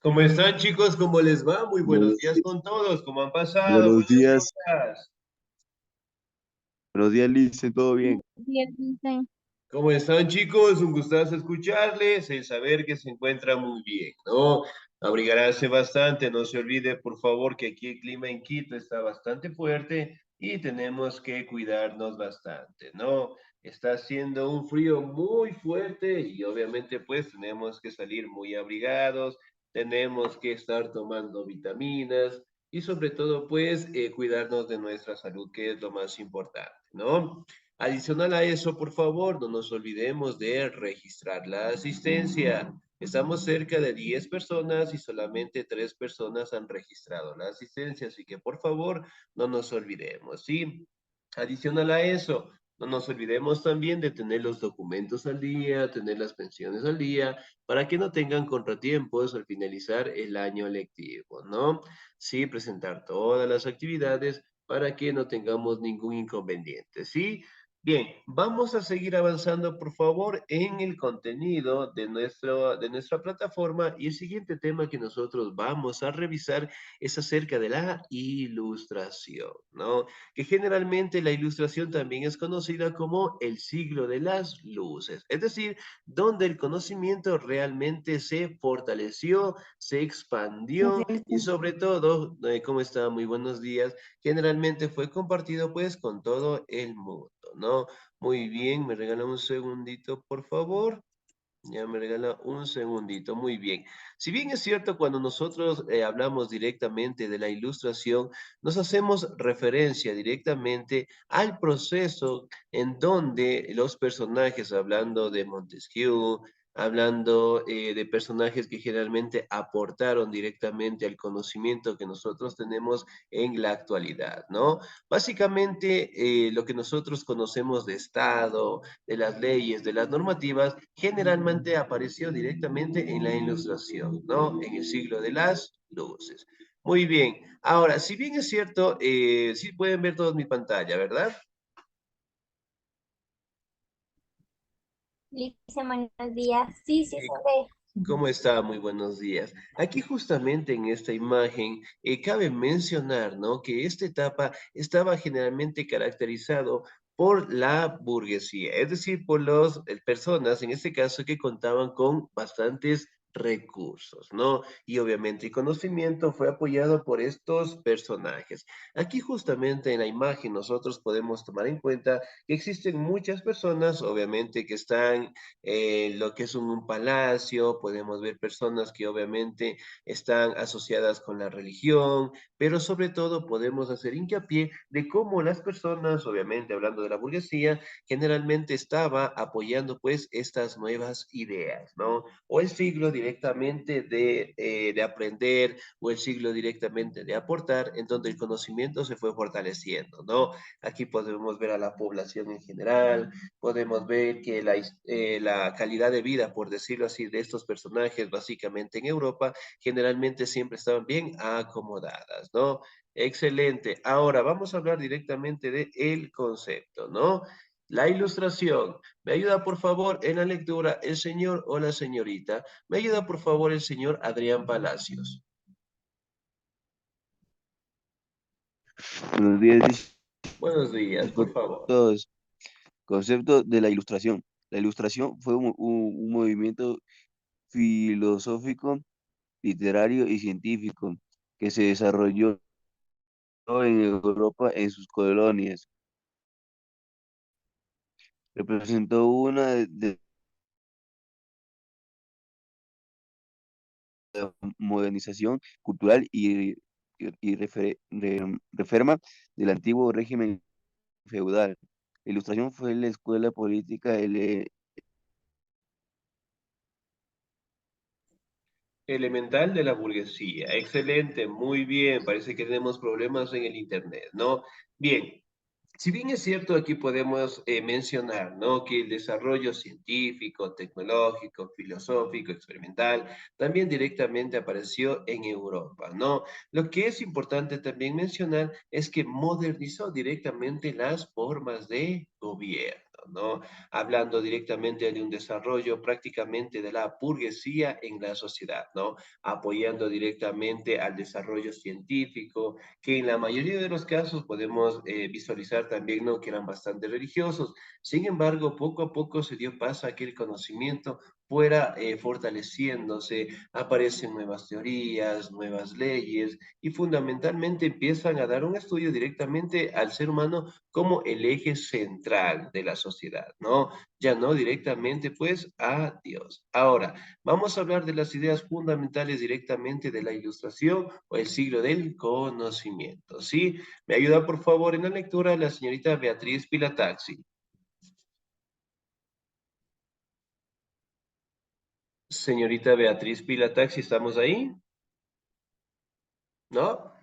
¿Cómo están, chicos? ¿Cómo les va? Muy buenos Buenos, días con todos. ¿Cómo han pasado? buenos Buenos días, días. buenos días, Lice, ¿todo bien? Bien, dicen. ¿Cómo están, chicos? Un gustazo escucharles, el saber que se encuentra muy bien, ¿no? Abrigarse bastante, no se olvide, por favor, que aquí el clima en Quito está bastante fuerte y tenemos que cuidarnos bastante, ¿no? Está haciendo un frío muy fuerte y obviamente pues tenemos que salir muy abrigados, tenemos que estar tomando vitaminas y sobre todo pues cuidarnos de nuestra salud, que es lo más importante, ¿no? Adicional a eso, por favor, no nos olvidemos de registrar la asistencia. Estamos cerca de 10 personas y solamente 3 personas han registrado la asistencia, así que por favor, no nos olvidemos, ¿sí? Adicional a eso, no nos olvidemos también de tener los documentos al día, tener las pensiones al día, para que no tengan contratiempos al finalizar el año lectivo, ¿no? Sí, presentar todas las actividades para que no tengamos ningún inconveniente, ¿sí? Bien, vamos a seguir avanzando, por favor, en el contenido de nuestra plataforma y el siguiente tema que nosotros vamos a revisar es acerca de la ilustración, ¿no? Que generalmente la ilustración también es conocida como el siglo de las luces, es decir, donde el conocimiento realmente se fortaleció, se expandió y sobre todo, ¿cómo está? Muy buenos días, generalmente fue compartido pues con todo el mundo, ¿no? Muy bien, me regala un segundito, por favor. Ya me regala un segundito, muy bien. Si bien es cierto, cuando nosotros hablamos directamente de la ilustración, nos hacemos referencia directamente al proceso en donde los personajes, hablando de Montesquieu, hablando de personajes que generalmente aportaron directamente al conocimiento que nosotros tenemos en la actualidad, ¿no? Básicamente, lo que nosotros conocemos de Estado, de las leyes, de las normativas, generalmente apareció directamente en la ilustración, ¿no? En el siglo de las luces. Muy bien. Ahora, si bien es cierto, sí pueden ver toda mi pantalla, ¿verdad? Dice, buenos días. Sí, sí, Eh, se ve. ¿Cómo está? Muy buenos días. Aquí justamente en esta imagen cabe mencionar, ¿no? Que esta etapa estaba generalmente caracterizado por la burguesía, es decir, por las personas, en este caso, que contaban con bastantes recursos, ¿no? Y obviamente el conocimiento fue apoyado por estos personajes. Aquí justamente en la imagen nosotros podemos tomar en cuenta que existen muchas personas, obviamente, que están lo que es un palacio, podemos ver personas que obviamente están asociadas con la religión, pero sobre todo podemos hacer hincapié de cómo las personas, obviamente hablando de la burguesía, generalmente estaba apoyando pues estas nuevas ideas, ¿no? O el siglo directamente de aprender, o el siglo directamente de aportar, en donde el conocimiento se fue fortaleciendo, ¿no? Aquí podemos ver a la población en general, podemos ver que la calidad de vida, por decirlo así, de estos personajes, básicamente en Europa, generalmente siempre estaban bien acomodadas, ¿no? Excelente. Ahora vamos a hablar directamente de el concepto, ¿no? La ilustración. ¿Me ayuda, por favor, en la lectura el señor o la señorita? ¿Me ayuda, por favor, el señor Adrián Palacios? Buenos días, Lice, Buenos días, por con favor. todos. Concepto de la ilustración. La ilustración fue un movimiento filosófico, literario y científico que se desarrolló en Europa en sus colonias. Representó una de modernización cultural y reforma del antiguo régimen feudal. La ilustración fue la escuela política Elemental de la burguesía. Excelente, muy bien. Parece que tenemos problemas en el Internet, ¿no? Bien, si bien es cierto, aquí podemos mencionar, ¿no? Que el desarrollo científico, tecnológico, filosófico, experimental, también directamente apareció en Europa, ¿no? Lo que es importante también mencionar es que modernizó directamente las formas de gobierno, ¿no? Hablando directamente de un desarrollo prácticamente de la burguesía en la sociedad, ¿no? Apoyando directamente al desarrollo científico, que en la mayoría de los casos podemos visualizar también, ¿no? Que eran bastante religiosos. Sin embargo, poco a poco se dio paso a que el conocimiento fuera fortaleciéndose, aparecen nuevas teorías, nuevas leyes y fundamentalmente empiezan a dar un estudio directamente al ser humano como el eje central de la sociedad, ¿no? Ya no directamente pues a Dios. Ahora, vamos a hablar de las ideas fundamentales directamente de la ilustración o el siglo del conocimiento, ¿sí? Me ayuda por favor en la lectura la señorita Beatriz Pilataxi. Señorita Beatriz Pilataxi, ¿estamos ahí? ¿No?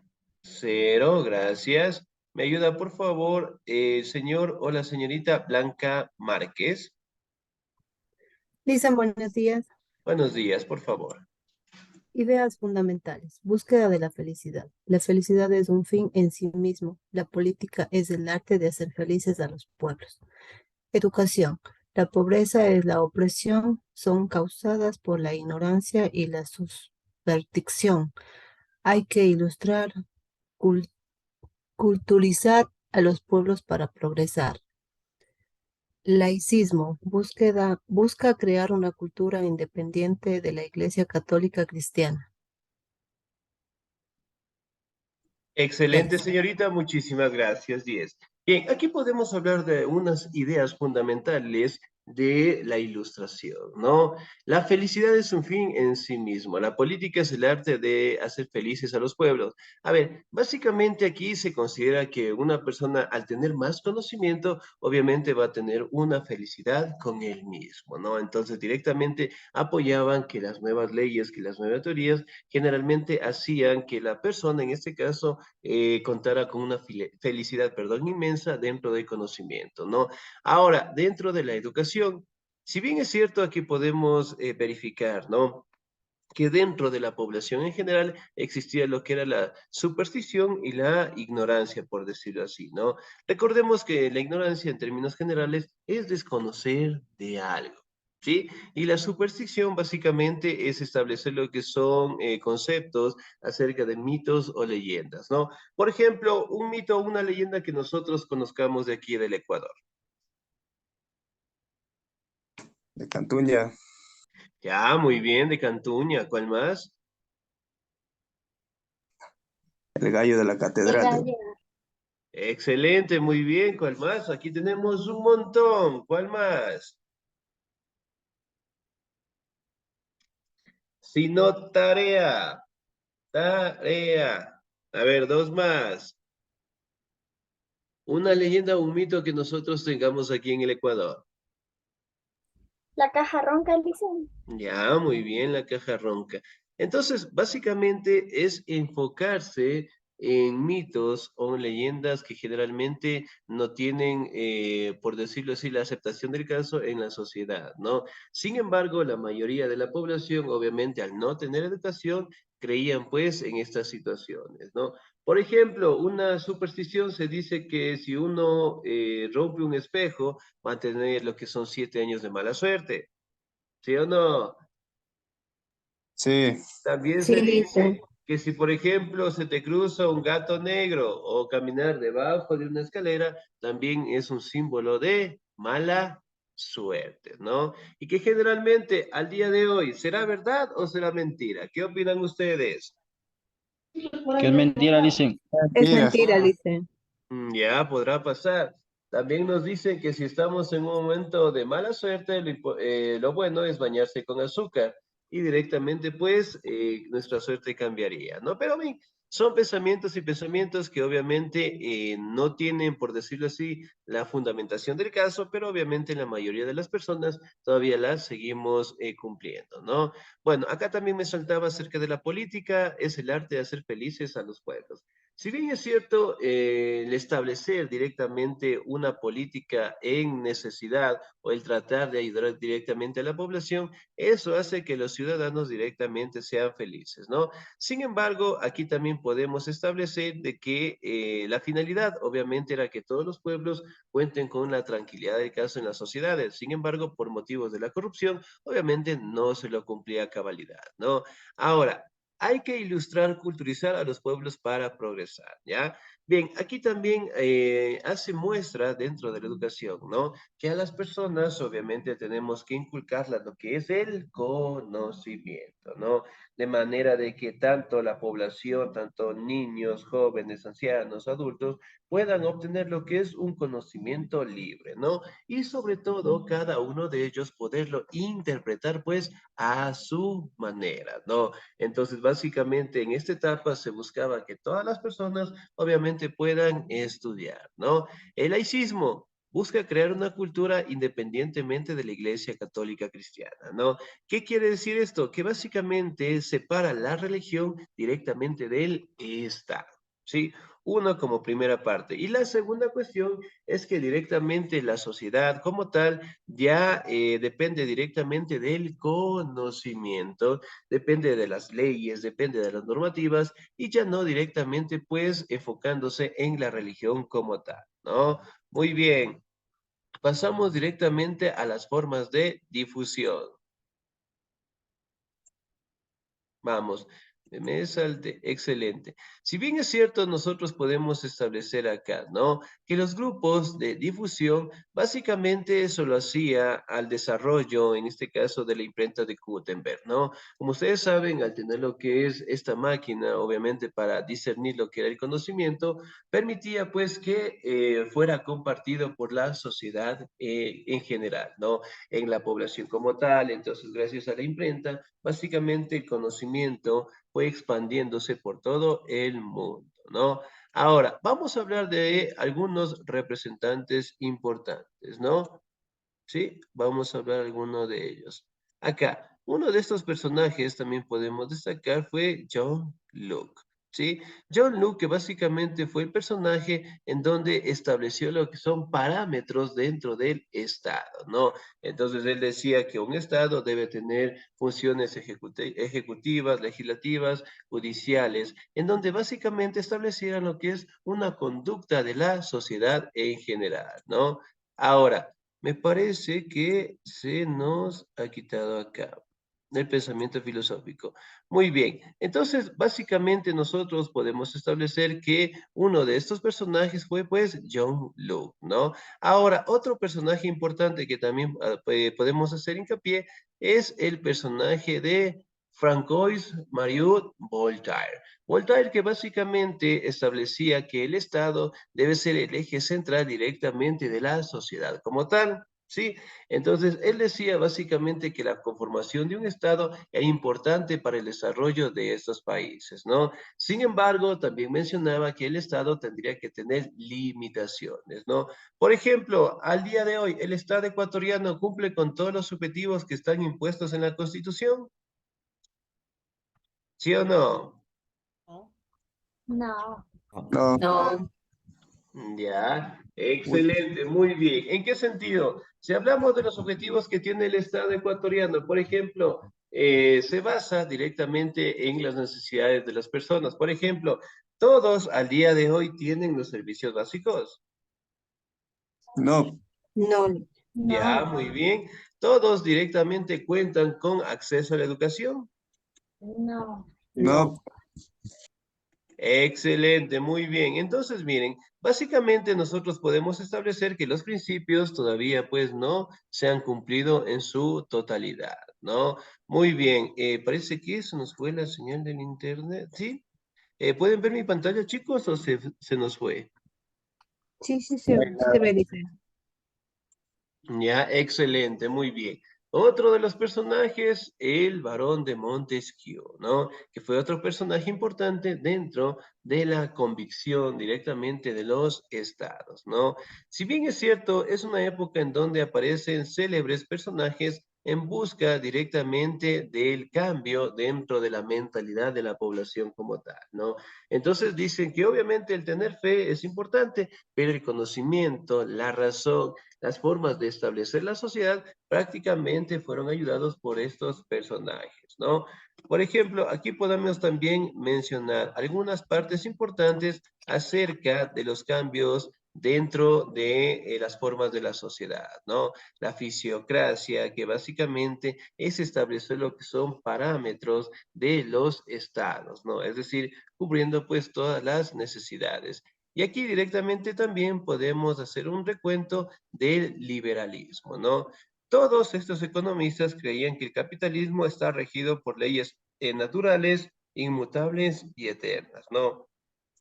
Cero, gracias. Me ayuda, por favor, el señor o la señorita Blanca Márquez. Dicen buenos días. Buenos días, por favor. Ideas fundamentales. Búsqueda de la felicidad. La felicidad es un fin en sí mismo. La política es el arte de hacer felices a los pueblos. Educación. La pobreza es la opresión. Son causadas por la ignorancia y la superstición. Hay que ilustrar, cul- culturizar a los pueblos para progresar. Laicismo. Busca crear una cultura independiente de la Iglesia Católica Cristiana. Excelente, Gracias. señorita. Muchísimas gracias, 10. Bien, aquí podemos hablar de unas ideas fundamentales de la ilustración, ¿no? La felicidad es un fin en sí mismo. La política es el arte de hacer felices a los pueblos. A ver, básicamente aquí se considera que una persona al tener más conocimiento, obviamente va a tener una felicidad con él mismo, ¿no? Entonces directamente apoyaban que las nuevas leyes, que las nuevas teorías generalmente hacían que la persona, en este caso, contara con una felicidad, perdón, inmensa dentro del conocimiento, ¿no? Ahora, dentro de la educación, si bien es cierto, aquí podemos verificar, ¿no? Que dentro de la población en general existía lo que era la superstición y la ignorancia, por decirlo así, ¿no? Recordemos que la ignorancia en términos generales es desconocer de algo. ¿Sí? Y la superstición básicamente es establecer lo que son conceptos acerca de mitos o leyendas, ¿no? Por ejemplo, un mito o una leyenda que nosotros conozcamos de aquí del Ecuador. De Cantuña, Ya, muy bien, de Cantuña, ¿cuál más? el gallo de la El catedral. gallo. Excelente, muy bien, ¿cuál más? Aquí tenemos un montón, ¿cuál más? Si no, tarea, tarea. A ver, dos más. Una leyenda o un mito que nosotros tengamos aquí en el Ecuador. La caja ronca, dicen. Ya, muy bien, la caja ronca. Entonces, básicamente es enfocarse en mitos o en leyendas que generalmente no tienen, por decirlo así, la aceptación del caso en la sociedad, ¿no? Sin embargo, la mayoría de la población, obviamente, al no tener educación, creían pues en estas situaciones, ¿no? Por ejemplo, una superstición se dice que si uno rompe un espejo, va a tener lo que son 7 años de mala suerte. ¿Sí o no? Sí, También se Sí, dicen. dice que si, por ejemplo, se te cruza un gato negro o caminar debajo de una escalera, también es un símbolo de mala suerte, ¿no? Y que generalmente al día de hoy, ¿será verdad o será mentira? ¿Qué opinan ustedes? Que es mentira, dicen. Es mira, mentira, dicen. Ya podrá pasar. También nos dicen que si estamos en un momento de mala suerte, lo bueno es bañarse con azúcar y directamente pues nuestra suerte cambiaría, ¿no? Pero bien, son pensamientos y pensamientos que obviamente no tienen, por decirlo así, la fundamentación del caso, pero obviamente la mayoría de las personas todavía las seguimos cumpliendo, ¿no? Bueno, acá también me saltaba acerca de la política, es el arte de hacer felices a los pueblos. Si bien es cierto, el establecer directamente una política en necesidad o el tratar de ayudar directamente a la población, eso hace que los ciudadanos directamente sean felices, ¿no? Sin embargo, aquí también podemos establecer de que la finalidad, obviamente, era que todos los pueblos cuenten con la tranquilidad del caso en las sociedades. Sin embargo, por motivos de la corrupción, obviamente no se lo cumplía a cabalidad, ¿no? Ahora, hay que ilustrar, culturizar a los pueblos para progresar, ¿ya? Bien, aquí también hace muestra dentro de la educación, ¿no? Que a las personas obviamente tenemos que inculcarles lo que es el conocimiento, ¿no? De manera de que tanto la población, tanto niños, jóvenes, ancianos, adultos, puedan obtener lo que es un conocimiento libre, ¿no? Y sobre todo, cada uno de ellos poderlo interpretar, pues, a su manera, ¿no? Entonces, básicamente en esta etapa se buscaba que todas las personas obviamente puedan estudiar, ¿no? El laicismo busca crear una cultura independientemente de la Iglesia Católica Cristiana, ¿no? ¿Qué quiere decir esto? Que básicamente separa la religión directamente del Estado, ¿sí? Uno como primera parte. Y la segunda cuestión es que directamente la sociedad como tal ya depende directamente del conocimiento, depende de las leyes, depende de las normativas y ya no directamente pues enfocándose en la religión como tal, ¿no? Muy bien, pasamos directamente a las formas de difusión. Vamos, me salte, excelente. Si bien es cierto, nosotros podemos establecer acá, ¿no? Que los grupos de difusión básicamente eso lo hacía al desarrollo, en este caso, de la imprenta de Gutenberg, ¿no? Como ustedes saben, al tener lo que es esta máquina, obviamente para discernir lo que era el conocimiento, permitía pues que fuera compartido por la sociedad en general, ¿no? En la población como tal, entonces gracias a la imprenta básicamente el conocimiento fue expandiéndose por todo el mundo, ¿no? Ahora, vamos a hablar de algunos representantes importantes, ¿no? Sí, vamos a hablar de alguno de ellos. Acá, uno de estos personajes también podemos destacar fue John Locke, ¿sí? John Locke, que básicamente fue el personaje en donde estableció lo que son parámetros dentro del Estado, ¿no? Entonces él decía que un Estado debe tener funciones ejecutivas, legislativas, judiciales, en donde básicamente establecieran lo que es una conducta de la sociedad en general, ¿no? Ahora, me parece que se nos ha quitado acá el pensamiento filosófico. Muy bien, entonces básicamente nosotros podemos establecer que uno de estos personajes fue pues John Locke, ¿no? Ahora, otro personaje importante que también podemos hacer hincapié es el personaje de Francois Marius Voltaire. Voltaire que básicamente establecía que el Estado debe ser el eje central directamente de la sociedad como tal, ¿sí? Entonces, él decía básicamente que la conformación de un Estado es importante para el desarrollo de estos países, ¿no? Sin embargo, también mencionaba que el Estado tendría que tener limitaciones, ¿no? Por ejemplo, al día de hoy, ¿el Estado ecuatoriano cumple con todos los objetivos que están impuestos en la Constitución? ¿Sí o no? No. No, No, Ya, uy, excelente, muy bien. ¿En qué sentido? Si hablamos de los objetivos que tiene el Estado ecuatoriano, por ejemplo, se basa directamente en las necesidades de las personas. Por ejemplo, todos al día de hoy tienen los servicios básicos. no, no, Ya, No. muy bien. Todos directamente cuentan con acceso a la educación. No. no. no, Excelente, muy bien. Entonces, miren, básicamente nosotros podemos establecer que los principios todavía pues no se han cumplido en su totalidad, ¿no? Muy bien, parece que eso nos fue la señal del internet, ¿sí? ¿Pueden ver mi pantalla, chicos, o se nos fue? Sí, sí, sí, se ve diferente. Ya, excelente, muy bien. Otro de los personajes, el Barón de Montesquieu, ¿no? Que fue otro personaje importante dentro de la convicción directamente de los estados, ¿no? Si bien es cierto, es una época en donde aparecen célebres personajes en busca directamente del cambio dentro de la mentalidad de la población como tal, ¿no? Entonces dicen que obviamente el tener fe es importante, pero el conocimiento, la razón, las formas de establecer la sociedad prácticamente fueron ayudados por estos personajes, ¿no? Por ejemplo, aquí podemos también mencionar algunas partes importantes acerca de los cambios dentro de las formas de la sociedad, ¿no? La fisiocracia, que básicamente es establecer lo que son parámetros de los estados, ¿no? Es decir, cubriendo pues todas las necesidades. Y aquí directamente también podemos hacer un recuento del liberalismo, ¿no? Todos estos economistas creían que el capitalismo está regido por leyes naturales, inmutables y eternas, ¿no?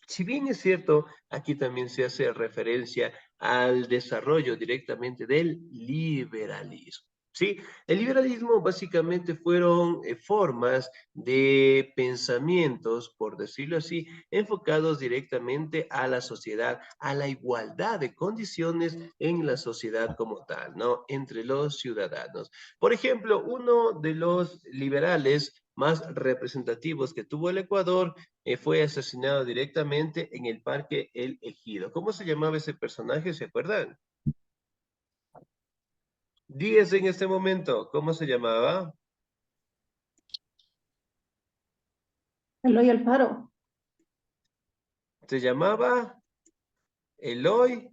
Si bien es cierto, aquí también se hace referencia al desarrollo directamente del liberalismo. Sí, el liberalismo básicamente fueron formas de pensamientos, por decirlo así, enfocados directamente a la sociedad, a la igualdad de condiciones en la sociedad como tal, ¿no? Entre los ciudadanos. Por ejemplo, uno de los liberales más representativos que tuvo el Ecuador fue asesinado directamente en el Parque El Ejido. ¿Cómo se llamaba ese personaje? ¿Se acuerdan? Díez en este momento. ¿Cómo se llamaba? Eloy Alfaro. Se llamaba Eloy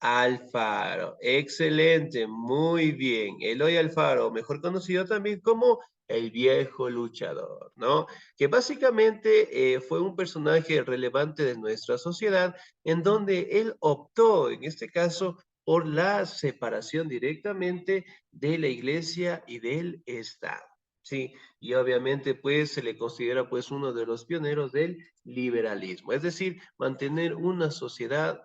Alfaro. Excelente, muy bien. Eloy Alfaro, mejor conocido también como el viejo luchador, ¿no? Que básicamente fue un personaje relevante de nuestra sociedad en donde él optó, en este caso, por la separación directamente de la iglesia y del Estado. Sí, y obviamente pues se le considera pues uno de los pioneros del liberalismo, es decir, mantener una sociedad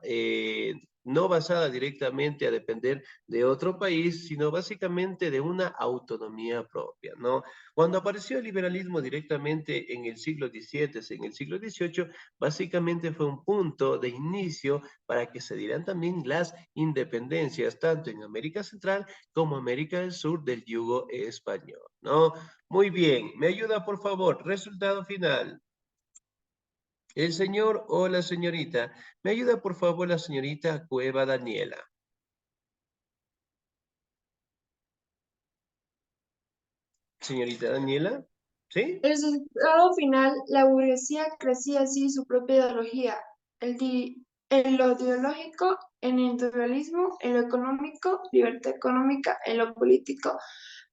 no basada directamente a depender de otro país, sino básicamente de una autonomía propia, ¿no? Cuando apareció el liberalismo directamente en el siglo XVII, en el siglo XVIII, básicamente fue un punto de inicio para que se dieran también las independencias, tanto en América Central como América del Sur del yugo español, ¿no? Muy bien, ¿me ayuda por favor? Resultado final. El señor o la señorita. ¿Me ayuda por favor la señorita Cueva Daniela? Señorita Daniela, ¿sí? El resultado final, la burguesía crecía así su propia ideología, en lo ideológico, en el individualismo, en lo económico, libertad económica, en lo político,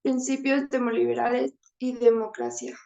principios demoliberales y democracia.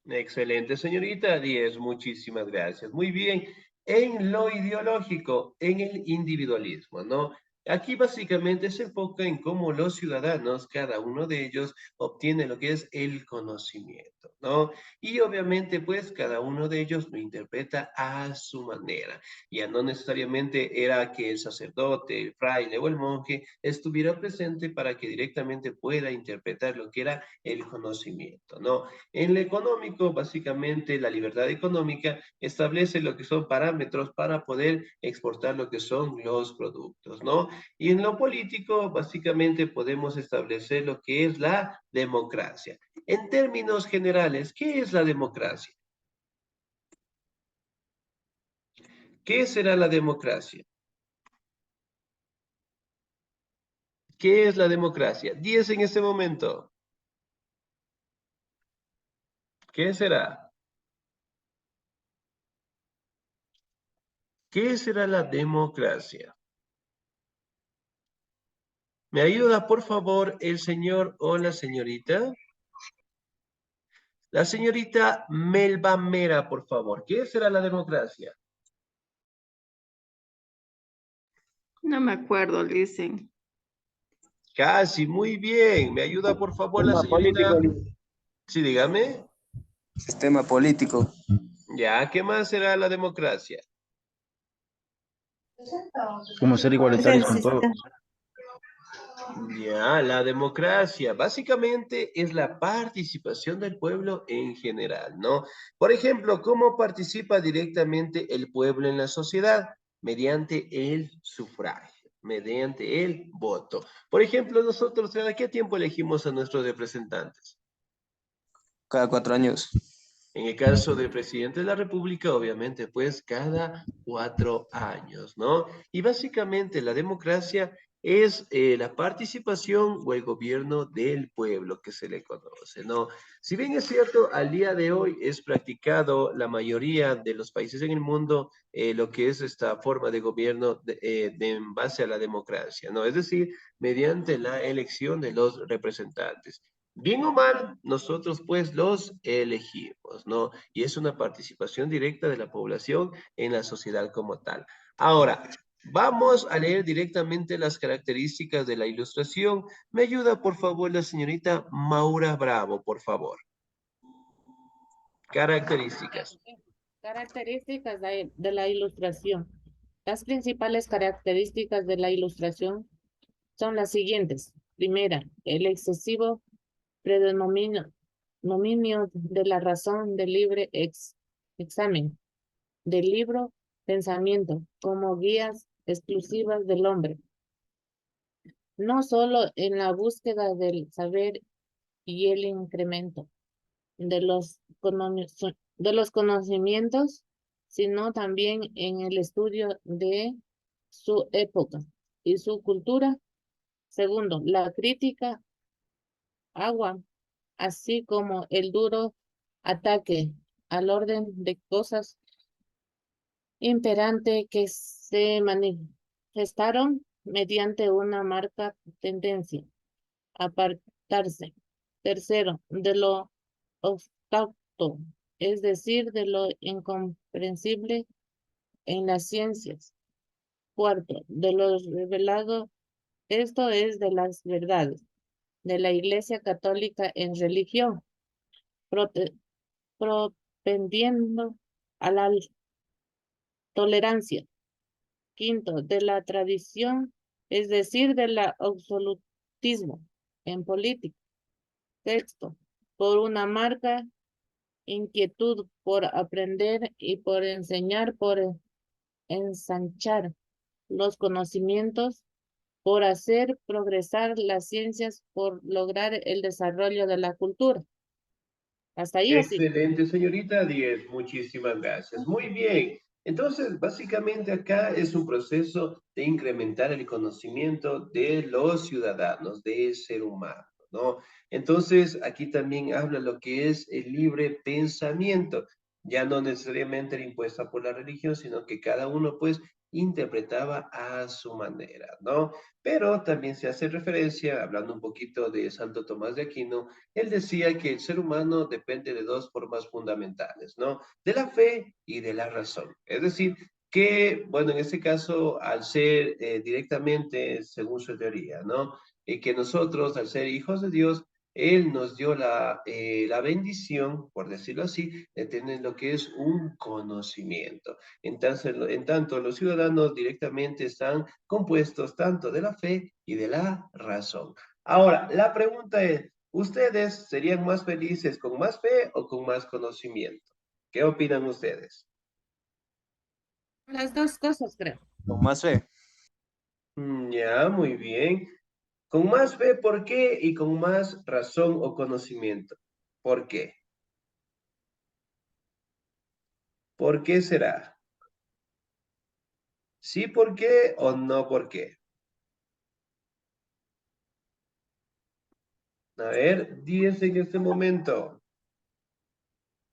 Excelente, señorita 10, muchísimas gracias. Muy bien, en lo ideológico, en el individualismo, ¿no? Aquí básicamente se enfoca en cómo los ciudadanos, cada uno de ellos, obtiene lo que es el conocimiento, ¿no? Y obviamente, pues, cada uno de ellos lo interpreta a su manera. Ya no necesariamente era que el sacerdote, el fraile o el monje estuviera presente para que directamente pueda interpretar lo que era el conocimiento, ¿no? En lo económico, básicamente, la libertad económica establece lo que son parámetros para poder exportar lo que son los productos, ¿no? Y en lo político, básicamente, podemos establecer lo que es la democracia. En términos generales, ¿qué es la democracia? ¿Qué será la democracia? ¿Qué es la democracia? 10 en este momento. ¿Qué será? ¿Qué será la democracia? ¿Me ayuda, por favor, el señor o la señorita? La señorita Melba Mera, por favor. ¿Qué será la democracia? No me acuerdo, dicen. Casi, muy bien. ¿Me ayuda, por favor, la Sistema político. señorita? Sí, dígame. Sistema político. Ya, ¿qué más será la democracia? Como ser igualitarios con todos. Ya, la democracia básicamente es la participación del pueblo en general, ¿no? Por ejemplo, ¿cómo participa directamente el pueblo en la sociedad? Mediante el sufragio, mediante el voto. Por ejemplo, nosotros, ¿cada qué tiempo elegimos a nuestros representantes? Cada 4 años. En el caso del presidente de la República, obviamente, pues cada 4 años, ¿no? Y básicamente la democracia es la participación o el gobierno del pueblo que se le conoce, ¿no? Si bien es cierto, al día de hoy es practicado la mayoría de los países en el mundo lo que es esta forma de gobierno en base a la democracia, ¿no? Es decir, mediante la elección de los representantes. Bien o mal, nosotros pues los elegimos, ¿no? Y es una participación directa de la población en la sociedad como tal. Ahora, vamos a leer directamente las características de la ilustración. Me ayuda, por favor, la señorita Maura Bravo, por favor. Características. Características de la ilustración. Las principales características de la ilustración son las siguientes. Primera, el excesivo predominio de la razón del libre examen del libro pensamiento como guías exclusivas del hombre, no solo en la búsqueda del saber y el incremento de de los conocimientos, sino también en el estudio de su época y su cultura. Segundo, la crítica agua, así como el duro ataque al orden de cosas imperante que se manifestaron mediante una marca tendencia a apartarse. Tercero, de lo abstracto, es decir, de lo incomprensible en las ciencias. Cuarto, de lo revelado, esto es de las verdades de la Iglesia Católica en religión, propendiendo a la tolerancia. Quinto, de la tradición, es decir, del absolutismo en política. Sexto, por una marca inquietud por aprender y por enseñar, por ensanchar los conocimientos, por hacer progresar las ciencias, por lograr el desarrollo de la cultura. ¿Hasta ahí o sí? Excelente, señorita 10. Muchísimas gracias. Muy bien. Entonces, básicamente acá es un proceso de incrementar el conocimiento de los ciudadanos, del ser humano, ¿no? Entonces, aquí también habla lo que es el libre pensamiento. Ya no necesariamente era impuesta por la religión, sino que cada uno, pues, interpretaba a su manera, ¿no? Pero también se hace referencia, hablando un poquito de Santo Tomás de Aquino, él decía que el ser humano depende de dos formas fundamentales, ¿no? De la fe y de la razón. Es decir, que, bueno, en este caso, al ser directamente, según su teoría, ¿no? Que nosotros, al ser hijos de Dios, Él nos dio la bendición, por decirlo así, de tener lo que es un conocimiento. Entonces, en tanto, los ciudadanos directamente están compuestos tanto de la fe y de la razón. Ahora, la pregunta es, ¿ustedes serían más felices con más fe o con más conocimiento? ¿Qué opinan ustedes? Las dos cosas, creo. Con más fe. Ya, muy bien. Con más fe, ¿por qué? Y con más razón o conocimiento. ¿Por qué? ¿Por qué será? ¿Sí por qué o no por qué? A ver, 10 en este momento.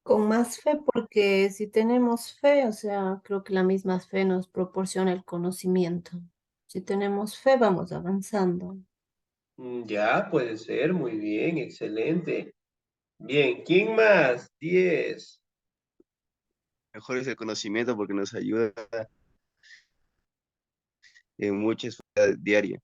Con más fe, porque si tenemos fe, o sea, creo que la misma fe nos proporciona el conocimiento. Si tenemos fe, vamos avanzando. Ya, puede ser, muy bien, excelente. Bien, ¿quién más? 10. Mejor es el conocimiento porque nos ayuda en muchas cosas diarias.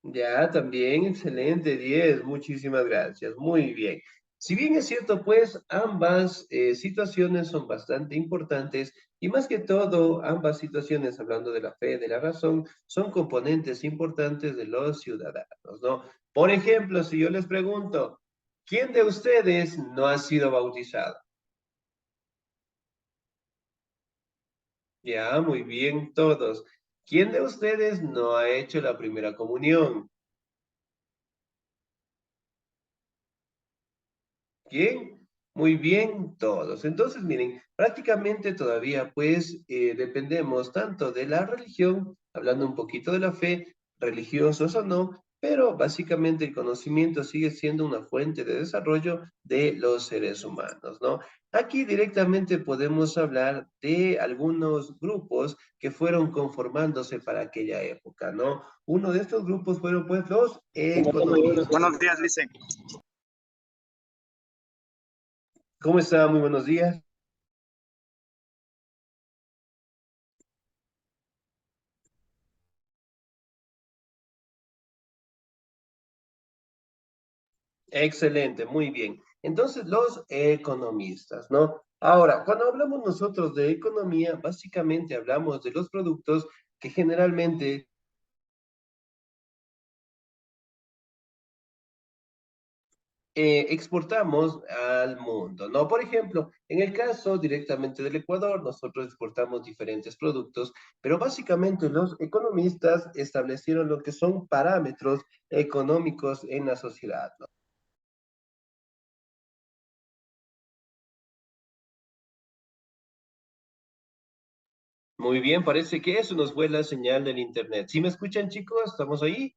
Ya, también, excelente, 10. Muchísimas gracias. Muy bien. Si bien es cierto, pues ambas situaciones son bastante importantes y más que todo, ambas situaciones, hablando de la fe, de la razón, son componentes importantes de los ciudadanos, ¿no? Por ejemplo, si yo les pregunto, ¿quién de ustedes no ha sido bautizado? Ya, muy bien, todos. ¿Quién de ustedes no ha hecho la primera comunión? ¿Quién? Muy bien, todos. Entonces, miren, prácticamente todavía pues dependemos tanto de la religión, hablando un poquito de la fe, religiosos o no, pero básicamente el conocimiento sigue siendo una fuente de desarrollo de los seres humanos, ¿no? Aquí directamente podemos hablar de algunos grupos que fueron conformándose para aquella época, ¿no? Uno de estos grupos fueron pues los economistas. Buenos días, Licen. ¿Cómo está? Muy buenos días. Excelente, muy bien. Entonces, los economistas, ¿no? Ahora, cuando hablamos nosotros de economía, básicamente hablamos de los productos que generalmente exportamos al mundo, ¿no? Por ejemplo, en el caso directamente del Ecuador, nosotros exportamos diferentes productos, pero básicamente los economistas establecieron lo que son parámetros económicos en la sociedad, ¿no? Muy bien, parece que eso nos fue la señal del internet. ¿Sí me escuchan, chicos? ¿Estamos ahí?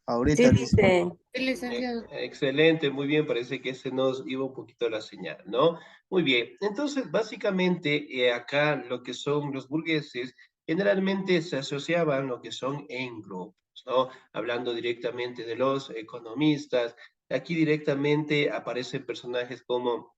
Ahorita, Licen. Sí, licenciado. Excelente, muy bien, parece que se nos iba un poquito la señal, ¿no? Muy bien, entonces básicamente acá lo que son los burgueses generalmente se asociaban lo que son en grupos, ¿no? Hablando directamente de los economistas, aquí directamente aparecen personajes como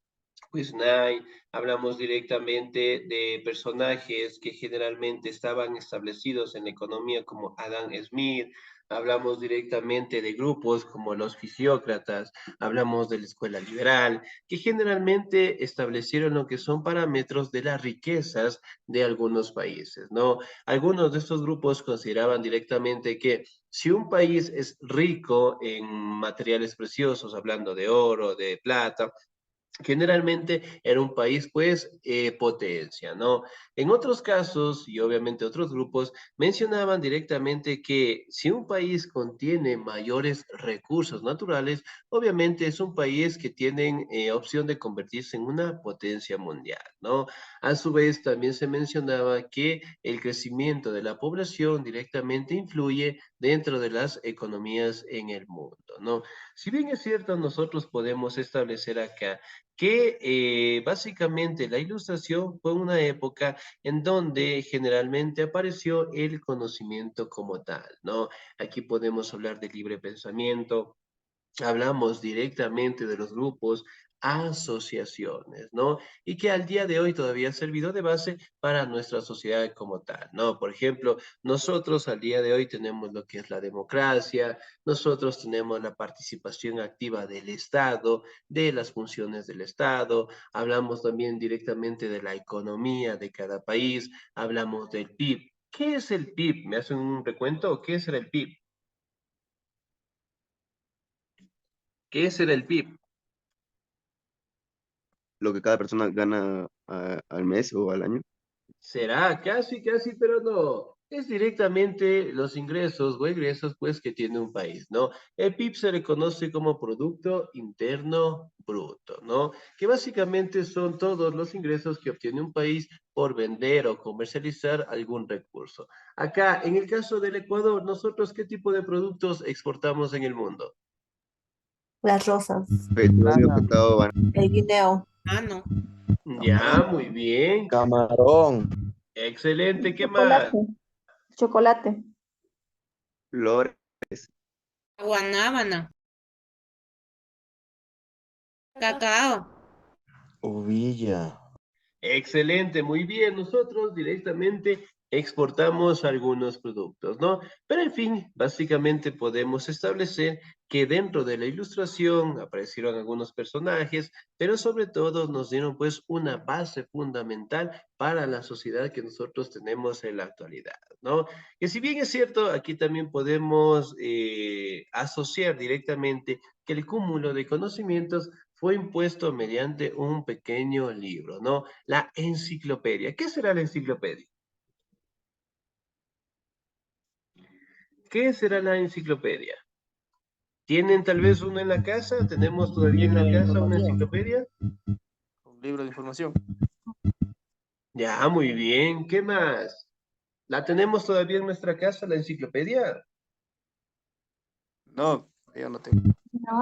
Wisnay, hablamos directamente de personajes que generalmente estaban establecidos en la economía como Adam Smith, hablamos directamente de grupos como los fisiócratas, hablamos de la escuela liberal, que generalmente establecieron lo que son parámetros de las riquezas de algunos países, ¿no? Algunos de estos grupos consideraban directamente que si un país es rico en materiales preciosos, hablando de oro, de plata, generalmente era un país, pues, potencia, ¿no? En otros casos, y obviamente otros grupos, mencionaban directamente que si un país contiene mayores recursos naturales, obviamente es un país que tiene opción de convertirse en una potencia mundial, ¿no? A su vez, también se mencionaba que el crecimiento de la población directamente influye dentro de las economías en el mundo, ¿no? Si bien es cierto, nosotros podemos establecer acá que básicamente la ilustración fue una época en donde generalmente apareció el conocimiento como tal, ¿no? Aquí podemos hablar de libre pensamiento, hablamos directamente de los grupos, asociaciones, ¿no? Y que al día de hoy todavía ha servido de base para nuestra sociedad como tal, ¿no? Por ejemplo, nosotros al día de hoy tenemos lo que es la democracia, nosotros tenemos la participación activa del Estado, de las funciones del Estado, hablamos también directamente de la economía de cada país, hablamos del PIB. ¿Qué es el PIB? ¿Me hacen un recuento? ¿Qué es el PIB? ¿Qué es el PIB? Lo que cada persona gana al mes o al año. Será casi, casi, pero no. Es directamente los ingresos o egresos, pues, que tiene un país, ¿no? El PIB se le conoce como Producto Interno Bruto, ¿no? Que básicamente son todos los ingresos que obtiene un país por vender o comercializar algún recurso. Acá, en el caso del Ecuador, nosotros, ¿qué tipo de productos exportamos en el mundo? Las rosas, Petróleo, Banana, pescado, el guineo, Ah, no. Ya, muy bien. camarón, Excelente, ¿qué más? Chocolate. Chocolate. flores, Guanábana. Cacao. uvilla, Excelente, muy bien. Nosotros directamente exportamos algunos productos, ¿no? Pero en fin, básicamente podemos establecer que dentro de la ilustración aparecieron algunos personajes, pero sobre todo nos dieron pues una base fundamental para la sociedad que nosotros tenemos en la actualidad, ¿no? Que si bien es cierto, aquí también podemos asociar directamente que el cúmulo de conocimientos fue impuesto mediante un pequeño libro, ¿no? La enciclopedia. ¿Qué será la enciclopedia? ¿qué será la enciclopedia? ¿Tienen tal vez uno en la casa? ¿Tenemos todavía en la casa una enciclopedia? Un libro de información. Ya, muy bien. ¿Qué más? ¿La tenemos todavía en nuestra casa, la enciclopedia? No, yo no tengo. No,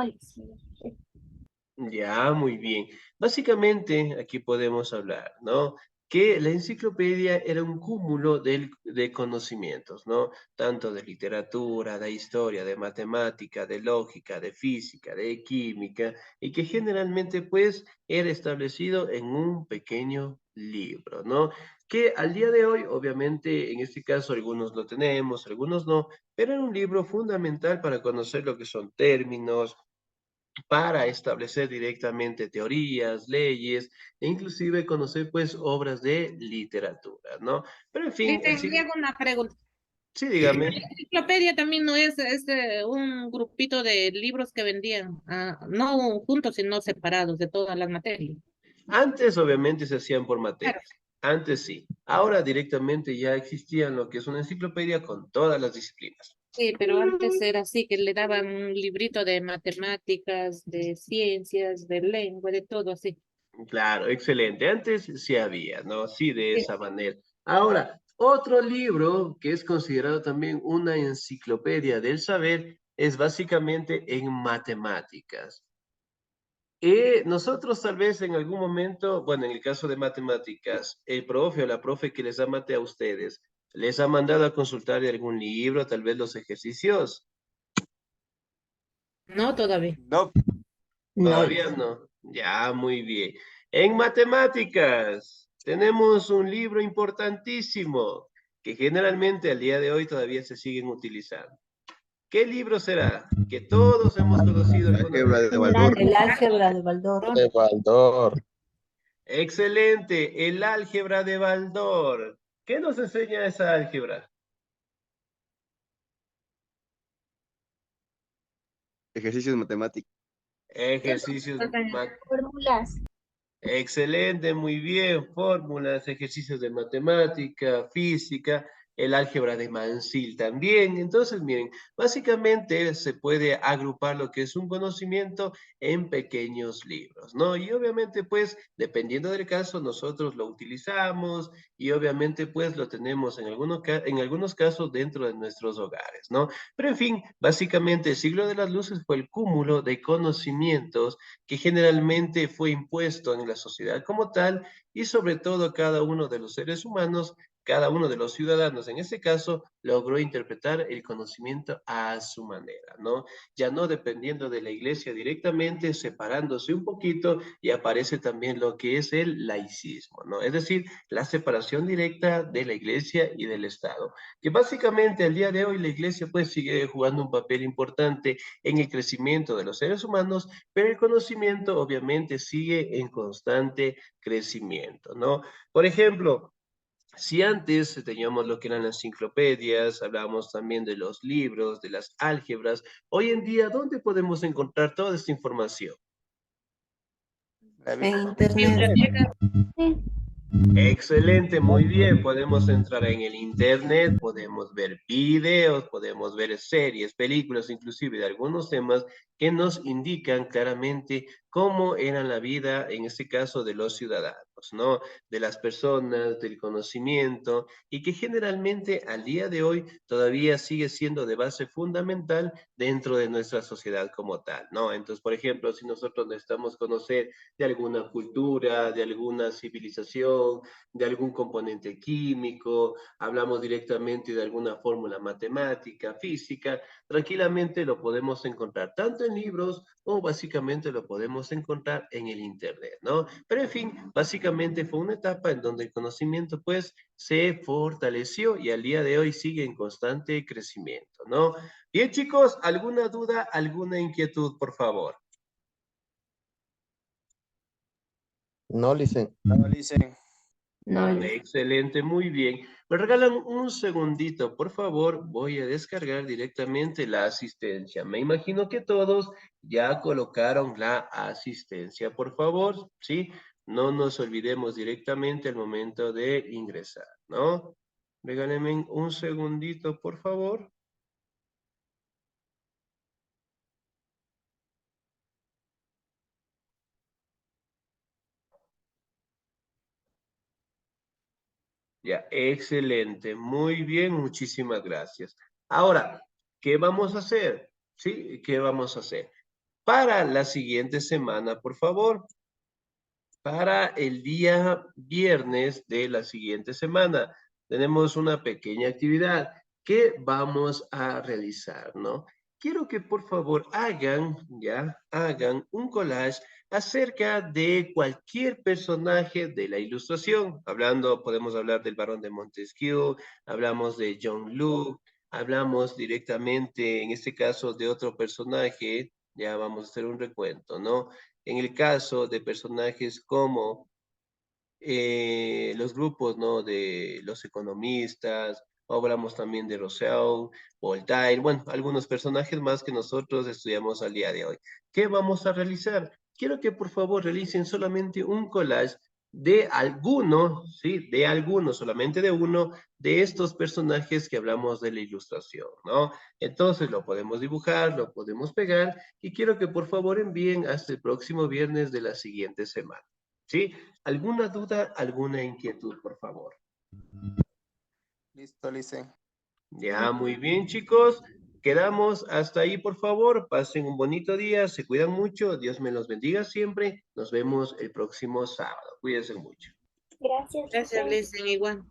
Ya, muy bien. Básicamente, aquí podemos hablar, ¿no? Que la enciclopedia era un cúmulo de conocimientos, ¿no? Tanto de literatura, de historia, de matemática, de lógica, de física, de química, y que generalmente, pues, era establecido en un pequeño libro, ¿no? Que al día de hoy, obviamente, en este caso, algunos lo tenemos, algunos no, pero era un libro fundamental para conocer lo que son términos, para establecer directamente teorías, leyes, e inclusive conocer pues obras de literatura, ¿no? Pero en fin, Dicen, y hago una pregunta. sí, dígame. La enciclopedia también no es un grupito de libros que vendían, no juntos, sino separados de todas las materias. Antes obviamente se hacían por Claro. materias, antes sí. Ahora directamente ya existían lo que es una enciclopedia con todas las disciplinas. Sí, pero antes era así, que le daban un librito de matemáticas, de ciencias, de lengua, de todo así. Claro, excelente. Antes sí había, ¿no? Sí, de Sí. esa manera. Ahora, otro libro que es considerado también una enciclopedia del saber es básicamente en matemáticas. Nosotros tal vez en algún momento, bueno, en el caso de matemáticas, el profe o la profe que les da mate a ustedes, les ha mandado a consultar algún libro, tal vez los ejercicios. No, todavía. No, No, Todavía no. Ya, muy bien. En matemáticas tenemos un libro importantísimo que generalmente al día de hoy todavía se siguen utilizando. ¿Qué libro será? Que todos hemos conocido alguna álgebra vez. de Baldor. el álgebra de Baldor. De Baldor. Excelente, el álgebra de Baldor. ¿Qué nos enseña esa álgebra? Ejercicios matemáticos. Ejercicios. fórmulas. Excelente, muy bien. Fórmulas, ejercicios de matemática, física, el álgebra de Mansil también. Entonces, miren, básicamente se puede agrupar lo que es un conocimiento en pequeños libros, ¿no? Y obviamente, pues, dependiendo del caso, nosotros lo utilizamos y obviamente, pues, lo tenemos en algunos casos dentro de nuestros hogares, ¿no? Pero en fin, básicamente, el siglo de las luces fue el cúmulo de conocimientos que generalmente fue impuesto en la sociedad como tal y sobre todo cada uno de los seres humanos, cada uno de los ciudadanos en este caso, logró interpretar el conocimiento a su manera, ¿no? Ya no dependiendo de la iglesia directamente, separándose un poquito y aparece también lo que es el laicismo, ¿no? Es decir, la separación directa de la iglesia y del Estado, que básicamente al día de hoy la iglesia pues sigue jugando un papel importante en el crecimiento de los seres humanos, pero el conocimiento obviamente sigue en constante crecimiento, ¿no? Por ejemplo, si antes teníamos lo que eran las enciclopedias, hablábamos también de los libros, de las álgebras, hoy en día, ¿dónde podemos encontrar toda esta información? En internet. Biblioteca. Excelente, muy bien. Podemos entrar en el internet, podemos ver videos, podemos ver series, películas, inclusive de algunos temas que nos indican claramente cómo era la vida, en este caso, de los ciudadanos, ¿no? De las personas, del conocimiento, y que generalmente al día de hoy todavía sigue siendo de base fundamental dentro de nuestra sociedad como tal, ¿no? Entonces, por ejemplo, si nosotros necesitamos conocer de alguna cultura, de alguna civilización, de algún componente químico, hablamos directamente de alguna fórmula matemática, física, tranquilamente lo podemos encontrar tanto en libros o básicamente lo podemos encontrar en el internet, ¿no? Pero en fin, básicamente fue una etapa en donde el conocimiento pues se fortaleció y al día de hoy sigue en constante crecimiento, ¿no? Bien chicos, ¿alguna duda, alguna inquietud, por favor? No, licen. No, licen. No, Excelente, muy bien. Me regalan un segundito, por favor. Voy a descargar directamente la asistencia. Me imagino que todos ya colocaron la asistencia, por favor, ¿sí? No nos olvidemos directamente al momento de ingresar, ¿no? Regálenme un segundito, por favor. Ya, excelente. Muy bien, muchísimas gracias. Ahora, ¿qué vamos a hacer? ¿Sí? ¿Qué vamos a hacer? Para la siguiente semana, por favor. Para el día viernes de la siguiente semana, tenemos una pequeña actividad que vamos a realizar, ¿no? Quiero que por favor hagan un collage acerca de cualquier personaje de la ilustración. Podemos hablar del Barón de Montesquieu, hablamos de John Luke, hablamos directamente, en este caso, de otro personaje. Ya vamos a hacer un recuento, ¿no? En el caso de personajes como los grupos, ¿no? De los economistas, hablamos también de Rousseau, Voltaire, bueno, algunos personajes más que nosotros estudiamos al día de hoy. ¿Qué vamos a realizar? Quiero que por favor realicen solamente un collage de alguno, ¿sí? De alguno, solamente de uno de estos personajes que hablamos de la ilustración, ¿no? Entonces lo podemos dibujar, lo podemos pegar y quiero que por favor envíen hasta el próximo viernes de la siguiente semana, ¿sí? ¿Alguna duda, alguna inquietud, por favor? Listo, Licen. Ya, muy bien, chicos. Quedamos hasta ahí, por favor. Pasen un bonito día, se cuidan mucho. Dios me los bendiga siempre. Nos vemos el próximo sábado. Cuídense mucho. Gracias. Gracias, Listen, igual.